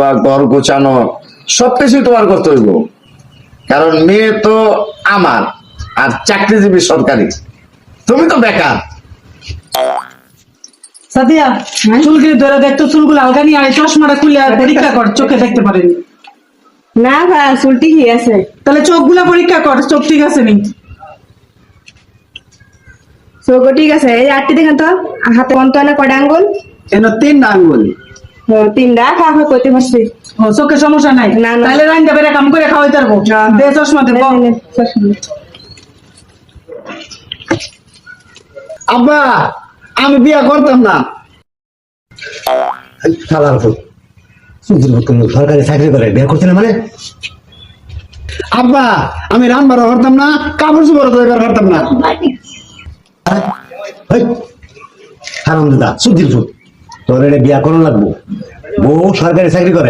বা ঘর গোছানো সবকিছু তোমার করতে হইব, কারণ মেয়ে তো আমার আর চাকরিজীবী সরকারি, তুমি তো বেকার। সাদিয়া চুলগুলি ধরে দেখতো, চুলগুলো আলগা নিয়ে আয়, চশমাটা খুলে পরীক্ষা কর, চোখে দেখতে পারেনি। না ভাই চুল ঠিকই আছে। তাহলে চোখগুলা পরীক্ষা কর, চোখ ঠিক আছে নি? চোখ ঠিক আছে। এই আটটি দেখেন তো, হাতে বন্ধ না কয়টা আঙ্গুল? কেন 3 আঙ্গুল? ও 3টা খাওয়া করতে পারছি। ও চোখে সমস্যা নাই? না, না। তাহলে রাইন্দা বেড়ে কাম করে খাওয়াইতে পারবো। দে চশমা দে। আব্বা আমি বিয়া করতাম না। সরকারি চাকরি করে বিয়ে করছে না মানে? আব্বা আমি রান্নাবাড়া করতাম না, কাপড় চোপড় তৈরি করতাম না। হারাম দাদা সুধীর ফুট তোর বিয়া করানো লাগবো। বউ সরকারি চাকরি করে।